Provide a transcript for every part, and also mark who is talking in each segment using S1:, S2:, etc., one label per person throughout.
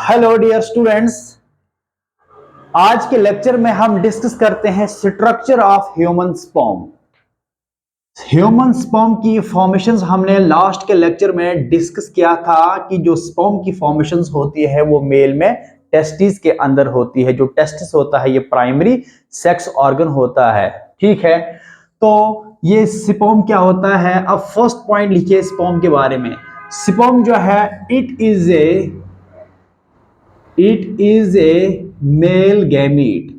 S1: Hello dear students, आज के lecture में हम डिस्कस करते हैं structure of human sperm. Human sperm की फॉर्मेशंस हमने लास्ट के लेक्चर में डिस्कस किया था कि जो स्पर्म की फॉर्मेशंस होती है वो मेल में टेस्टिस के अंदर होती है। जो टेस्टिस होता है ये प्राइमरी सेक्स ऑर्गन होता है, ठीक है। तो ये स्पर्म क्या होता है, अब फर्स्ट पॉइंट लिखिए स्पर्म के बारे में। स्पर्म जो है it is A male gamete.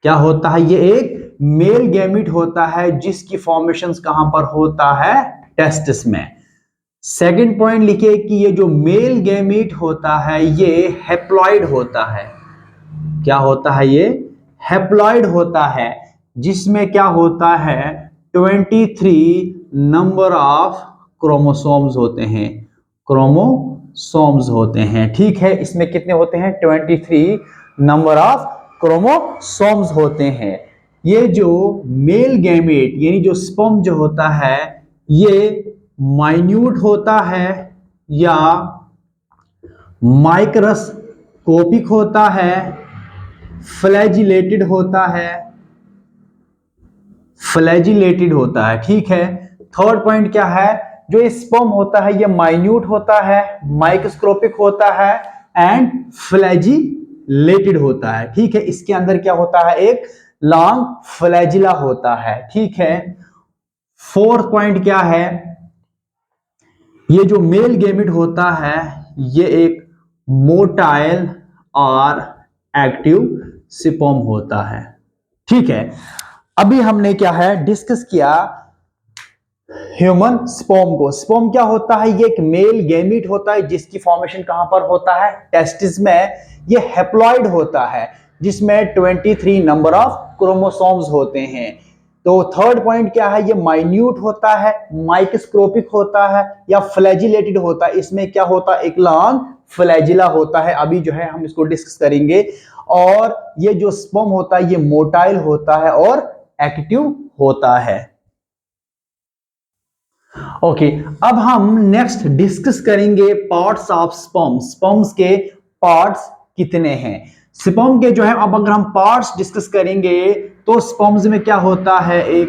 S1: क्या होता है, ये एक मेल गैमीट होता है जिसकी फॉर्मेशंस कहां पर होता है, टेस्टिस में। सेकंड पॉइंट लिखिए कि ये जो मेल गैमीट होता है ये हैप्लॉइड होता है। क्या होता है, ये हैप्लॉइड होता है जिसमें क्या होता है 23 नंबर ऑफ क्रोमोसोम्स होते हैं। क्रोमोसोम्स होते हैं, ठीक है। इसमें कितने होते हैं, 23 नंबर ऑफ क्रोमोसोम्स होते हैं। ये जो मेल गैमेट यानी जो स्पर्म जो होता है ये माइन्यूट होता है या माइक्रोस्कोपिक होता है, फ्लैजिलेटेड होता है, ठीक है। थर्ड पॉइंट क्या है, जो ये स्पर्म होता है ये माइन्यूट होता है, माइक्रोस्कोपिक होता है एंड फ्लैजिलेटेड होता है, ठीक है। इसके अंदर क्या होता है, एक लॉन्ग फ्लैजिला होता है, ठीक है। फोर्थ पॉइंट क्या है, ये जो मेल गैमेट होता है ये एक मोटाइल और एक्टिव स्पर्म होता है, ठीक है। अभी हमने क्या है डिस्कस किया ह्यूमन स्पर्म को। स्पर्म क्या होता है, ये एक मेल गैमीट होता है जिसकी फॉर्मेशन कहां पर होता है, टेस्टिस में। ये हैप्लॉइड होता है जिसमें 23 नंबर ऑफ क्रोमोसोम्स होते हैं। तो थर्ड पॉइंट क्या है, ये माइन्यूट होता है, माइक्रोस्कोपिक होता है या फ्लैजिलेटेड होता है। इसमें क्या होता है, एक लॉन्ग फ्लैजिला होता है। अभी जो है हम इसको डिस्कस करेंगे। और ये जो स्पर्म होता है ये मोटाइल होता है और एक्टिव होता है। ओके, अब हम नेक्स्ट डिस्कस करेंगे पार्ट्स ऑफ स्पर्म। स्पर्म्स के पार्ट्स कितने हैं, स्पर्म के जो है। अब अगर हम पार्ट्स डिस्कस करेंगे तो स्पर्म्स में क्या होता है, एक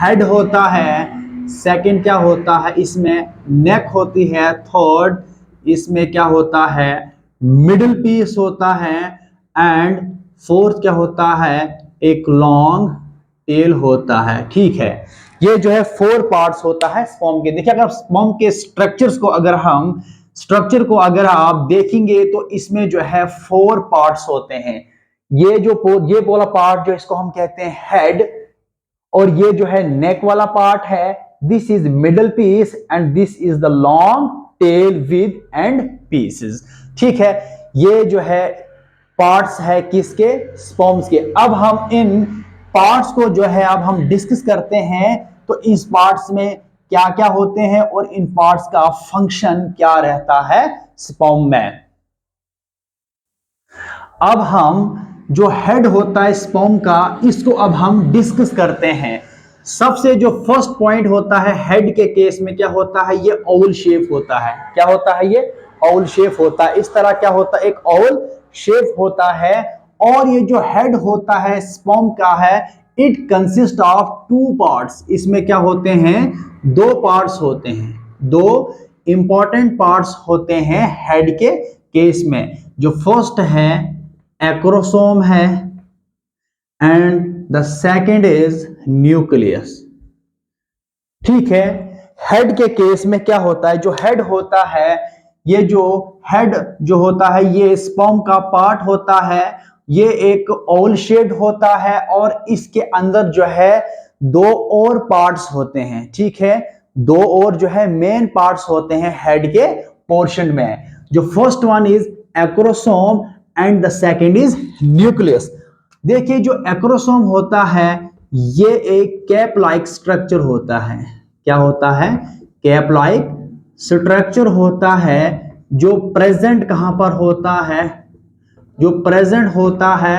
S1: हेड होता है, सेकंड क्या होता है, इसमें नेक होती है, थर्ड इसमें क्या होता है, मिडिल पीस होता है एंड फोर्थ क्या होता है, एक लॉन्ग टेल होता है, ठीक है। ये जो है 4 पार्ट्स होता है स्पर्म के। देखिए अगर स्पर्म के स्ट्रक्चर को अगर आप देखेंगे तो इसमें जो है 4 पार्ट्स होते हैं। ये वाला पार्ट जो इसको हम कहते हैं हेड, और ये जो है नेक वाला पार्ट है, this is middle piece and this is the long tail with end pieces, ठीक है। ये जो है पार्ट्स है किसके, स्पर्म्स के। अब हम इन पार्ट्स को जो है अब हम डिस्कस करते हैं। तो इस पार्ट्स में क्या क्या होते हैं और इन पार्ट्स का फंक्शन क्या रहता है स्पर्म में। अब हम जो हेड होता है स्पर्म का, इसको अब हम डिस्कस करते हैं। सबसे जो फर्स्ट पॉइंट होता है हेड के केस में क्या होता है, ये ओवल शेप होता है। क्या होता है, ये ओवल शेप होता है। इस तरह क्या होता है, एक ओवल शेप होता है। और ये जो हेड होता है स्पर्म का है, इट कंसिस्ट ऑफ 2 पार्ट्स। इसमें क्या होते हैं, 2 पार्ट्स होते हैं, 2 इंपॉर्टेंट पार्ट्स होते हैं हेड के केस में। जो फर्स्ट है एक्रोसोम है and the second is nucleus, ठीक है। हेड के केस में क्या होता है, जो हेड होता है, ये जो हेड जो होता है ये स्पर्म का पार्ट होता है। ये एक ओवल शेप्ड होता है और इसके अंदर जो है 2 और पार्ट्स होते हैं, ठीक है। 2 और जो है मेन पार्ट्स होते हैं हेड के पोर्शन में। जो first one is acrosome and the second is nucleus. देखिए जो एक्रोसोम होता है ये एक कैप लाइक स्ट्रक्चर होता है। क्या होता है, कैप लाइक स्ट्रक्चर होता है जो प्रेजेंट कहां पर होता है, जो प्रेजेंट होता है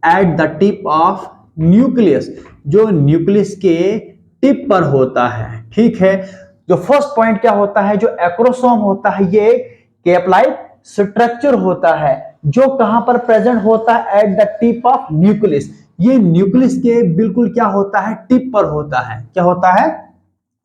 S1: at the tip of nucleus, जो न्यूक्लियस के टिप पर होता है, ठीक है। जो फर्स्ट पॉइंट क्या होता है, जो एक्रोसोम होता है ये कैप लाइक स्ट्रक्चर होता है जो कहां पर प्रेजेंट होता है, at the tip of nucleus. ये न्यूक्लियस के बिल्कुल क्या होता है, टिप पर होता है। क्या होता है,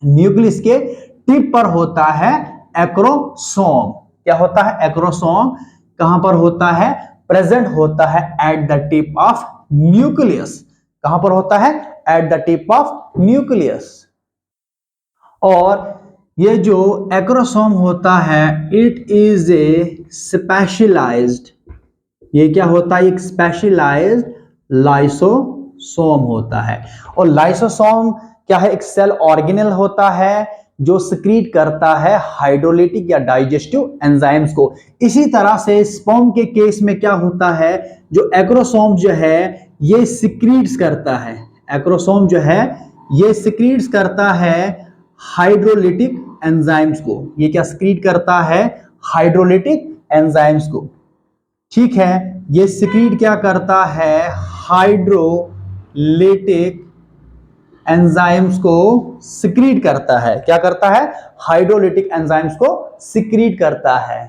S1: न्यूक्लियस के टिप पर होता है एक्रोसोम। क्या होता है, एक्रोसोम कहां पर होता है, प्रेजेंट होता है at the tip of nucleus. कहां पर होता है, at the tip of nucleus. और ये जो एक्रोसोम होता है, इट इज ए स्पेशलाइज्ड, ये क्या होता है, एक स्पेशलाइज्ड लाइसोसोम होता है। और लाइसोसोम क्या है, एक सेल ऑर्गेनेल होता है जो सिक्रीट करता है हाइड्रोलिटिक या डाइजेस्टिव एंजाइम्स को। इसी तरह से स्पर्म के केस में क्या होता है, जो एक्रोसोम जो है ये सिक्रीट्स करता है, एक्रोसोम जो है ये सिक्रीट्स करता है हाइड्रोलिटिक एंजाइम्स को। ये क्या सिक्रीट करता है, हाइड्रोलिटिक एंजाइम्स को। ठीक है, ये सिक्रीट क्या करता है, हाइड्रोलिटिक एंजाइम्स को सिक्रीट करता है। क्या करता है, हाइड्रोलिटिक एंजाइम्स को सिक्रीट करता है।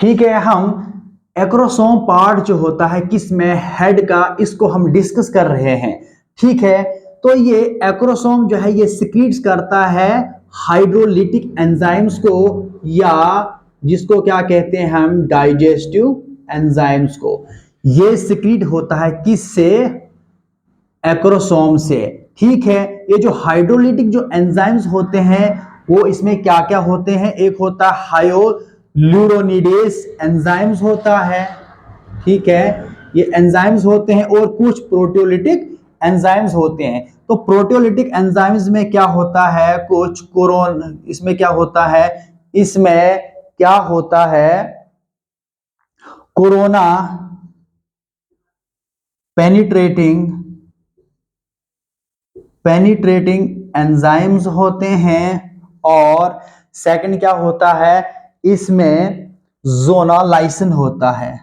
S1: ठीक है, हम एक्रोसोम पार्ट जो होता है किसमें, हेड का, इसको हम डिस्कस कर रहे हैं। ठीक है, तो ये एक्रोसोम जो है ये सिक्रीट्स करता है हाइड्रोलिटिक एंजाइम्स को, या जिसको क्या कहते हैं हम, डाइजेस्टिव एंजाइम्स को। ये सिक्रीट होता है किससे, एक्रोसोम से। ठीक है, ये जो हाइड्रोलिटिक जो एंजाइम्स होते हैं वो इसमें क्या क्या होते हैं, एक होता है हायोलुरोनिडेस एंजाइम्स होता है। ठीक है, ये एंजाइम्स होते हैं, और कुछ प्रोटियोलिटिक एंजाइम्स होते हैं। तो प्रोटियोलिटिक एंजाइम्स में क्या होता है, कुछ इसमें क्या होता है, इसमें क्या होता है, कोरोना पेनिट्रेटिंग एंजाइम्स होते हैं। और सेकंड क्या होता है, इसमें जोनालाइसिन होता है,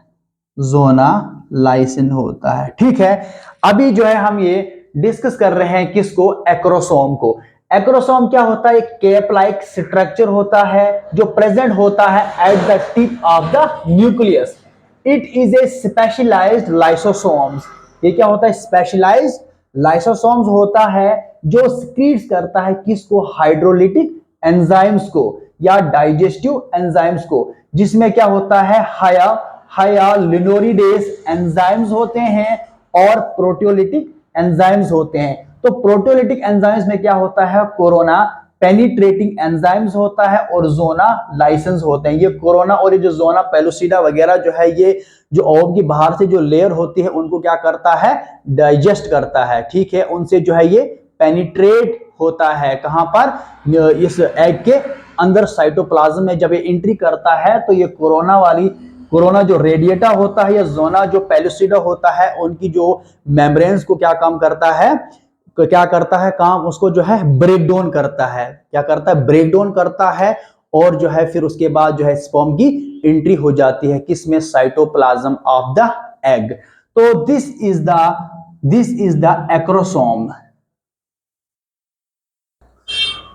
S1: जोनालाइसिन होता है। ठीक है, अभी जो है हम ये डिस्कस कर रहे हैं किसको, एक्रोसोम को। एक्रोसोम क्या होता है, एक कैप लाइक स्ट्रक्चर होता है जो प्रेजेंट होता है at the tip of the nucleus. It is a specialized lysosomes. ये क्या होता है, स्पेशलाइज्ड लाइसोसोम्स होता है जो सिक्रीट्स करता है किसको, हाइड्रोलिटिक एंजाइम्स को या डाइजेस्टिव एंजाइम्स को, जिसमें क्या होता है, हायालुरोनिडेस एंजाइम्स होते हैं और प्रोटियोलिटिक एंजाइम्स होते हैं। तो प्रोटियोलिटिक एंजाइम्स में क्या होता है, कोरोना पेनिट्रेटिंग एंजाइम्स होता है और जोना लाइसेंस होते हैं। ये कोरोना और ये जो जोना पेलुसिडा वगैरह जो है, ये जो ओव की बाहर से जो लेयर होती है उनको क्या करता है, डाइजेस्ट करता है। ठीक है, उनसे जो है ये पेनिट्रेट होता है, कहां पर, इस एग के अंदर साइटोप्लाज्म में जब ये एंट्री करता है तो ये कोरोना जो रेडिएटा होता है या जोना जो पेलुसिडा होता है, उनकी जो मेम्ब्रेन्स को क्या काम करता है, क्या करता है काम, उसको जो है ब्रेक डाउन करता है। क्या करता है, ब्रेक डाउन करता है। और जो है फिर उसके बाद जो है स्पर्म की एंट्री हो जाती है किसमें, साइटोप्लाज्म ऑफ द एग। तो दिस इज द एक्रोसोम।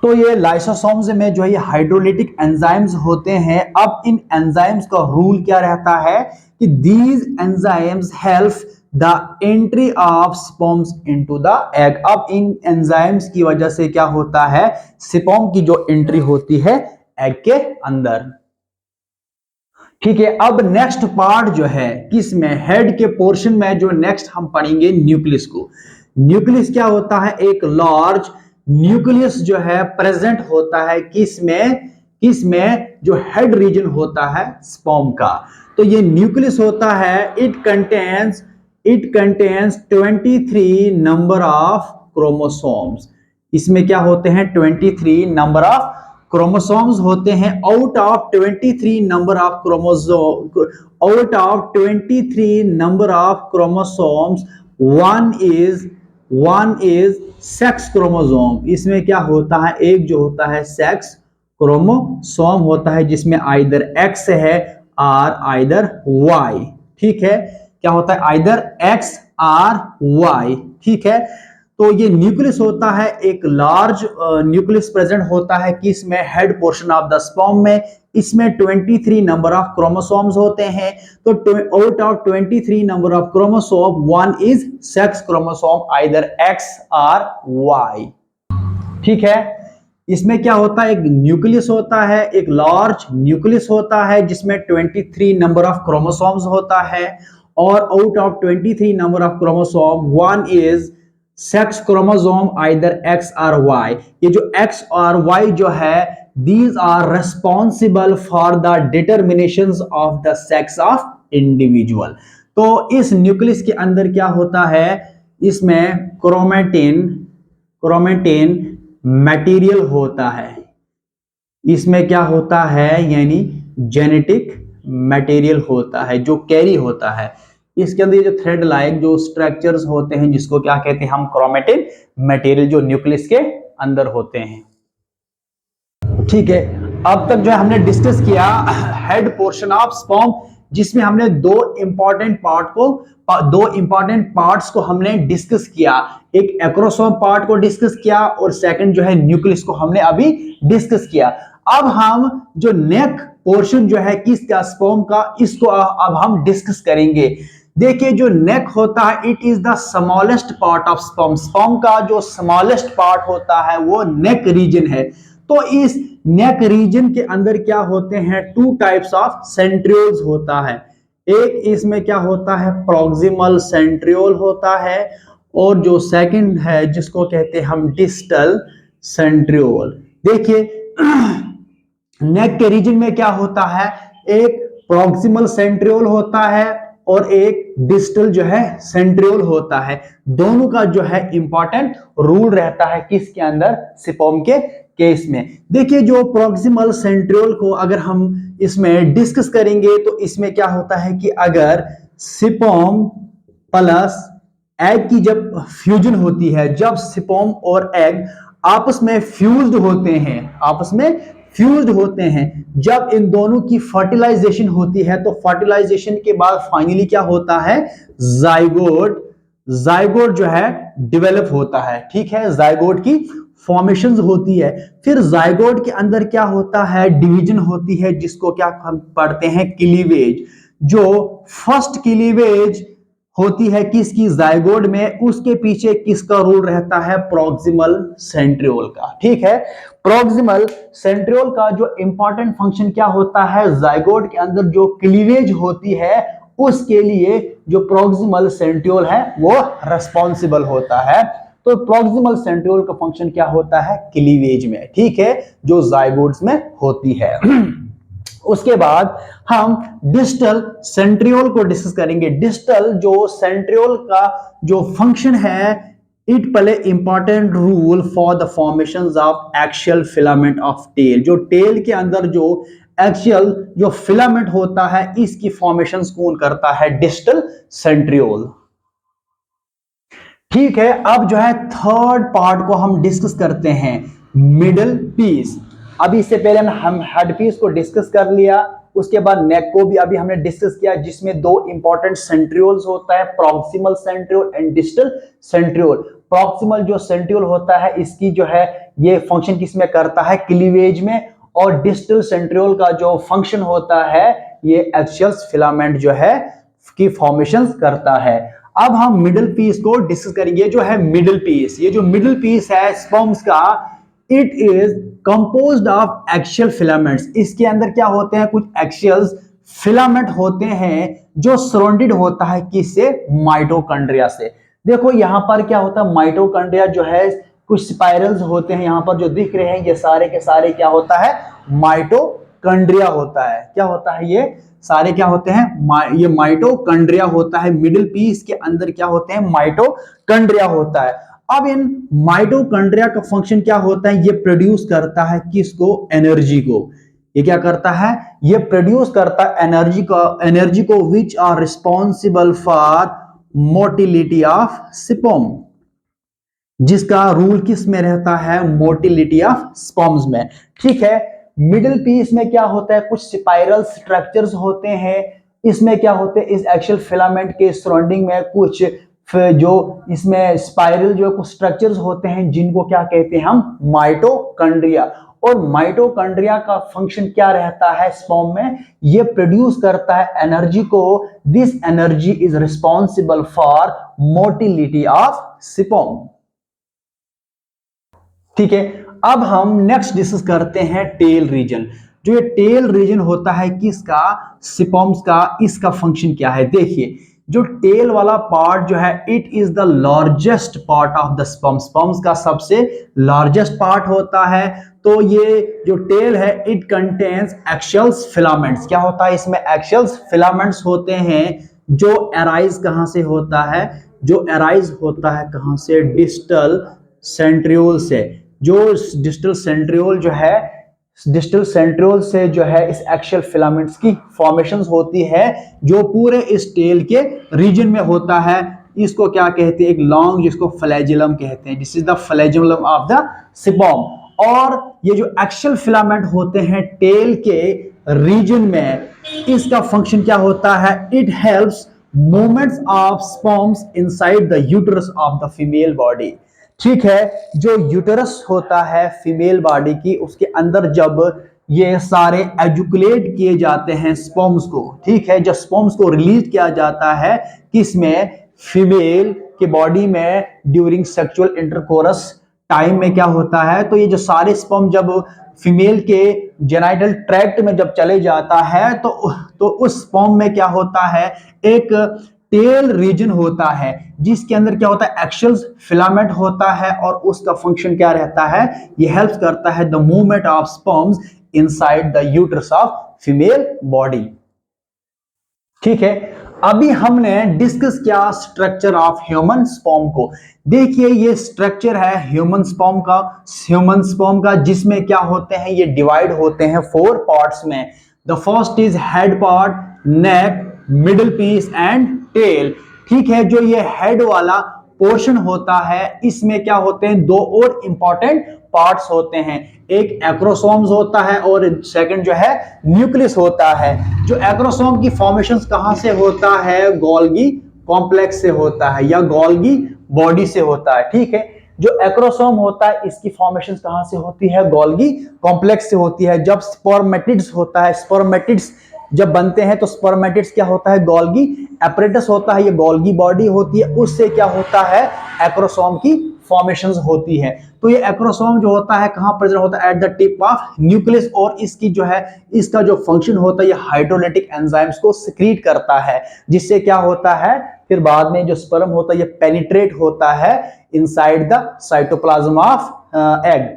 S1: तो ये लाइसोसोम्स में जो है ये हाइड्रोलिटिक एंजाइम्स होते हैं। अब इन एंजाइम्स का रूल क्या रहता है कि these enzymes help the entry of sperms into the egg. अब इन एंजाइम्स की वजह से क्या होता है, स्पर्म की जो एंट्री होती है एग के अंदर। ठीक है, अब नेक्स्ट पार्ट जो है किसमें, हेड के पोर्शन में जो नेक्स्ट हम पढ़ेंगे न्यूक्लियस को। न्यूक्लियस क्या होता है, एक लार्ज न्यूक्लियस जो है प्रेजेंट होता है किसमें जो हेड रीजन होता है स्पर्म का। तो ये न्यूक्लियस होता है, it contains 23 number of chromosomes. इसमें क्या होते हैं, 23 नंबर ऑफ क्रोमोसोम्स होते हैं। Out of 23 number of chromosomes one is sex chromosome. इसमें क्या होता है, एक जो होता है सेक्स क्रोमोसोम होता है जिसमें आइदर एक्स है और आइदर वाई। ठीक है, क्या होता है, आइदर एक्स और वाई। ठीक है, तो ये न्यूक्लियस होता है, एक लार्ज न्यूक्लियस प्रेजेंट होता है किसमें, head portion of the sperm में। इसमें 23 नंबर ऑफ क्रोमोसोम्स होते हैं। तो out of 23 number of chromosome 1 is sex chromosome, either X और वाई। ठीक है, इसमें क्या होता है, एक न्यूक्लियस होता है, एक लार्ज न्यूक्लियस होता है जिसमें 23 नंबर ऑफ क्रोमोसोम्स होता है, और out of 23 number of chromosome 1 is sex chromosome, either X और वाई। ये जो एक्स और वाई जो है, these are responsible for the determination of the sex of individual. तो इस न्यूक्लियस के अंदर क्या होता है, इसमें क्रोमेटिन मटेरियल होता है, इसमें क्या होता है, यानी जेनेटिक मटेरियल होता है जो कैरी होता है। इसके अंदर ये जो थ्रेड लाइक जो स्ट्रक्चर्स होते हैं, जिसको क्या कहते हैं हम, क्रोमेटिन मटेरियल, जो न्यूक्लियस के अंदर होते हैं। ठीक है, अब तक जो है हमने डिस्कस किया हेड पोर्शन ऑफ स्पर्म, जिसमें हमने दो इंपॉर्टेंट पार्ट्स को हमने डिस्कस किया। एक एक्रोसोम पार्ट को डिस्कस किया और सेकंड जो है न्यूक्लियस को हमने अभी डिस्कस किया। अब हम जो नेक पोर्शन जो है किसका, स्पर्म का, इसको अब हम डिस्कस करेंगे। देखिए, जो नेक होता है, it is the smallest part of sperm. Sperm का जो स्मॉलेस्ट पार्ट होता है वो नेक रीजन है। तो इस नेक रीजन के अंदर क्या होते हैं, टू टाइप्स ऑफ सेंट्रियोल्स होता है। एक इसमें क्या होता है, प्रॉक्सिमल सेंट्रियोल होता है, और जो सेकंड है जिसको कहते हैं हम डिस्टल सेंट्रियोल। देखिए नेक के रीजन में क्या होता है, एक प्रॉक्सिमल सेंट्रियोल होता है और एक डिस्टल जो है सेंट्रियोल होता है। दोनों का जो है इंपॉर्टेंट रूल रहता है किसके अंदर, स्पर्म के केस में। देखिए, जो प्रॉक्सिमल सेंट्रियोल को अगर हम इसमें डिस्कस करेंगे तो इसमें क्या होता है कि अगर स्पर्म प्लस एग की जब फ्यूजन होती है, जब स्पर्म और एग आपस में फ्यूज्ड होते हैं, जब इन दोनों की फर्टिलाइजेशन होती है, तो फर्टिलाइजेशन के बाद फाइनली क्या होता है, जाइगोट जो है डेवलप होता है। ठीक है, जाइगोट की फॉर्मेशंस होती है। फिर जाइगोट के अंदर क्या होता है, डिवीजन होती है, जिसको क्या हम पढ़ते हैं, क्लीवेज। जो फर्स्ट क्लीवेज होती है किसकी, जाइगोट में, उसके पीछे किसका रूल रहता है, प्रॉक्सिमल सेंट्रियोल का। ठीक है, प्रॉक्सिमल सेंट्रियोल का जो इंपॉर्टेंट फंक्शन क्या होता है, जाइगोट के अंदर जो क्लीवेज होती है उसके लिए जो प्रॉक्सिमल सेंट्रियोल है वो रेस्पॉन्सिबल होता है। तो प्रॉक्सिमल सेंट्रियोल का फंक्शन क्या होता है, क्लीवेज में। ठीक है, जो जाइगोट्स में होती है। उसके बाद हम डिस्टल सेंट्रियोल को डिस्कस करेंगे। डिस्टल जो सेंट्रियोल का जो फंक्शन है, it play important role for the formation of axial filament of tail. जो टेल के अंदर जो एक्सियल जो फिलामेंट होता है, इसकी फॉर्मेशन कौन करता है, डिस्टल सेंट्रियोल। ठीक है, अब जो है थर्ड पार्ट को हम डिस्कस करते हैं, मिडल पीस। अभी इससे पहले हम हेड पीस को डिस्कस कर लिया, उसके बाद नेक को भी अभी हमने डिस्कस किया, जिसमें दो इंपॉर्टेंट सेंट्रियोल्स होता है, proximal centriole and distal centriole. Proximal जो सेंट्रियोल होता है, इसकी जो है ये फंक्शन किसमें करता है, क्लीवेज में, और डिस्टल सेंट्रियोल का जो फंक्शन होता है, ये एक्सियल फिलामेंट जो है की फॉर्मेशन करता है। अब हम मिडिल पीस को डिस्कस करेंगे। जो है मिडिल पीस, ये जो मिडिल पीस है स्पर्म्स का, it is composed of axial filaments. इसके अंदर क्या होते हैं, कुछ एक्सियल फिलामेंट होते हैं जो सराउंडेड होता है किससे, माइटोकॉन्ड्रिया से। देखो यहां पर क्या होता है, माइटोकॉन्ड्रिया जो है कुछ स्पाइरल्स होते हैं, यहां पर जो दिख रहे हैं ये सारे के सारे क्या होता है, माइटोकॉन्ड्रिया होता है। क्या होता है, ये सारे क्या होते हैं, ये माइटोकॉन्ड्रिया होता है। मिडिल पीस के अंदर क्या होते हैं, माइटोकॉन्ड्रिया होता है। अब इन माइटोकॉन्ड्रिया का फंक्शन क्या होता है, ये प्रोड्यूस करता है किसको, एनर्जी को। ये क्या करता है, ये प्रोड्यूस करता है एनर्जी को which are responsible for motility of sperm, जिसका रूल किस में रहता है, मोटिलिटी ऑफ स्पर्म्स में। ठीक है, मिडिल पीस में क्या होता है, कुछ स्पाइरल स्ट्रक्चर्स होते हैं। इसमें क्या होते हैं, इस एक्सियल फिलामेंट के सराउंडिंग में कुछ जो इसमें स्पाइरल जो कुछ स्ट्रक्चर्स होते हैं, जिनको क्या कहते हैं हम, माइटोकॉन्ड्रिया। और माइटोकॉन्ड्रिया का फंक्शन क्या रहता है स्पर्म में, ये प्रोड्यूस करता है एनर्जी को। This energy is responsible for motility of sperm. ठीक है, अब हम नेक्स्ट डिस्कस करते हैं टेल रीजन। जो ये टेल रीजन होता है किसका, स्पर्म्स का, इसका फंक्शन क्या है। देखिए जो टेल वाला पार्ट जो है, it is the largest part of the sperm, sperms का सबसे लार्जेस्ट पार्ट होता है। तो ये जो टेल है, इट कंटेन्स एक्शियल्स फिलामेंट्स। क्या होता है इसमें, एक्शियल्स फिलामेंट्स होते हैं जो अराइज कहां से होता है, जो अराइज होता है कहां से, डिस्टल सेंट्रियोल से। जो डिस्टल सेंट्रियोल जो है, डिस्टल सेंट्रियोल से जो है इस एक्शियल फिलामेंट्स की फॉर्मेशंस होती है, जो पूरे इस टेल के रीजन में होता है। इसको क्या कहते हैं, एक लॉन्ग, जिसको फ्लैजिलम कहते हैं। This is the flagellum of the sperm. और ये जो एक्शियल फिलामेंट होते हैं टेल के रीजन में, इसका फंक्शन क्या होता है, it helps movements of sperms inside the uterus of the female body. ठीक है, जो यूटरस होता है फीमेल बॉडी की, उसके अंदर जब ये सारे एजुकुलेट किए जाते हैं स्पर्म्स को, ठीक है, जब स्पर्म्स को रिलीज किया जाता है किसमें, फीमेल के बॉडी में, ड्यूरिंग सेक्सुअल इंटरकोरस टाइम में क्या होता है, तो ये जो सारे स्पर्म जब फीमेल के जेनाइटल ट्रैक्ट में जब चले जाता है, तो उस स्पर्म में क्या होता है, एक टेल रीजन होता है, जिसके अंदर क्या होता है, एक्शियल फिलामेंट होता है। और उसका फंक्शन क्या रहता है, ये हेल्प करता है the movement of sperms inside the uterus of female body. ठीक है, अभी हमने डिस्कस किया स्ट्रक्चर ऑफ ह्यूमन स्पर्म को। देखिए ये स्ट्रक्चर है ह्यूमन स्पर्म का, जिसमें क्या होते हैं, ये डिवाइड होते हैं 4 पार्ट्स में। The first is head part, neck, middle piece and tail. ठीक है, जो ये हेड वाला पोर्शन होता है, इसमें क्या होते हैं, 2 और इंपॉर्टेंट पार्ट्स होते हैं। एक एक्रोसोम्स होता है और सेकंड जो है न्यूक्लियस होता है। जो एक्रोसोम की फॉर्मेशंस कहां से होता है, गोल्गी कॉम्प्लेक्स से होता है या गोल्गी बॉडी से होता है। ठीक है, जो एक्रोसोम होता है इसकी फॉर्मेशंस कहां से होती है, गोल्गी कॉम्प्लेक्स से होती है। जब स्पर्मेटिड्स होता है, स्पर्मेटिड्स जब बनते हैं तो स्पर्मेटिड्स क्या होता है, गोल्गी एपरेटस होता है, ये गोल्गी बॉडी होती है, उससे क्या होता है, एक्रोसोम की फॉर्मेशंस होती है। तो ये एक्रोसोम जो होता है कहां प्रेजेंट होता है, at the tip of nucleus. और इसकी जो है, इसका जो फंक्शन होता है, ये हाइड्रोलाइटिक एंजाइम्स को सिक्रीट करता है, जिससे क्या होता है, फिर बाद में जो स्पर्म होता है ये पेनिट्रेट होता है inside the cytoplasm of egg.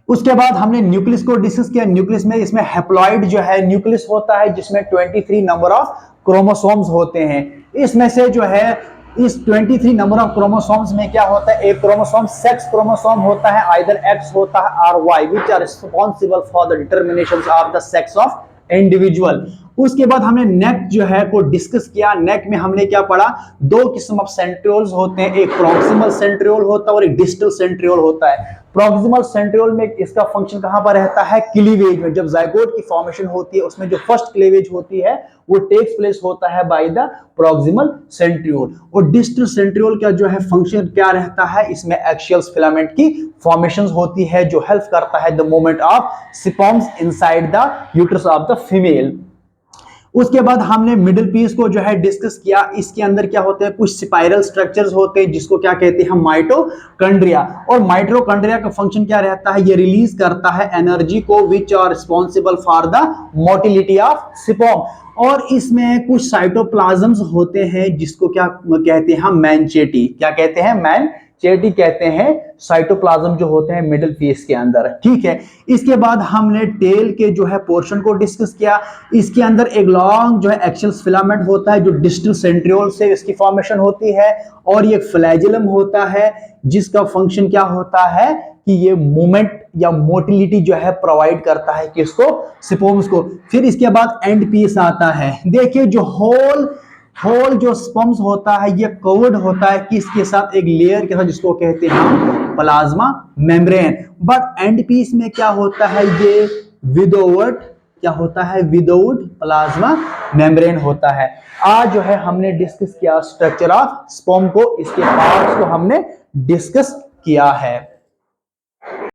S1: उसके बाद हमने न्यूक्लियस को डिस्कस किया। न्यूक्लियस में इसमें हैप्लॉइड जो है न्यूक्लियस होता है, जिसमें 23 नंबर ऑफ क्रोमोसोम्स होते हैं। इसमें से जो है, इस 23 नंबर ऑफ क्रोमोसोम्स में क्या होता है, एक क्रोमोसोम सेक्स क्रोमोसोम होता है, आइदर एक्स होता है और Y, which are responsible for the determination of the sex of individual. उसके बाद हमने नेक जो है को डिस्कस किया। नेक में हमने क्या पढ़ा, 2 किस्म ऑफ सेंट्रियोल्स होते हैं, एक प्रॉक्सिमल सेंट्रियोल होता है और एक डिस्टल सेंट्रियोल होता है। प्रॉक्सिमल सेंट्रियोल में इसका फंक्शन कहां पर रहता है, क्लीवेज में। जब जाइगोट की फॉर्मेशन होती है, उसमें जो फर्स्ट क्लीवेज होती है वो टेक्स प्लेस होता है बाय द प्रॉक्सिमल सेंट्रियोल। और डिस्टल सेंट्रियोल का जो है फंक्शन क्या रहता है, इसमें एक्शियल फिलामेंट की फॉर्मेशन होती है, जो हेल्प करता है the movement of sperms inside the uterus of the female. उसके बाद हमने मिडिल पीस को जो है डिस्कस किया। इसके अंदर क्या होते हैं, कुछ स्पाइरल स्ट्रक्चर्स होते हैं, जिसको क्या कहते हैं, माइटोकॉन्ड्रिया। और माइटोकॉन्ड्रिया का फंक्शन क्या रहता है, ये रिलीज करता है एनर्जी को, which are responsible for the motility of sperm. और इसमें कुछ साइटोप्लाज्म्स होते हैं, जिसको क्या कहते हैं हम, मैनचेटी। क्या कहते हैं, मैनचेटी कहते हैं साइटोप्लाज्म जो होते हैं मिडिल पीस के अंदर। ठीक है, इसके बाद हमने टेल के जो है पोर्शन को डिस्कस किया। इसके अंदर एक लॉन्ग जो है एक्शियल फिलामेंट होता है, जो डिस्टल सेंट्रियोल से इसकी फॉर्मेशन होती है। और ये फ्लैजिलम होता है, जिसका फंक्शन क्या होता है कि ये मूवमेंट या मोटिलिटी जो है प्रोवाइड करता है किसको, स्पर्म्स को। फिर इसके बाद एंड पीस आता है। देखिए जो होल जो स्पर्म्स होता है, ये कवर्ड होता है किसके साथ, एक लेयर के साथ, जिसको कहते हैं हम plasma membrane. But end piece में क्या होता है, ये विदाउट क्या होता है, विदाउट प्लाज्मा मेम्ब्रेन होता है। आज जो है हमने डिस्कस किया स्ट्रक्चर ऑफ स्पर्म को, इसके पार्ट्स को हमने डिस्कस किया है।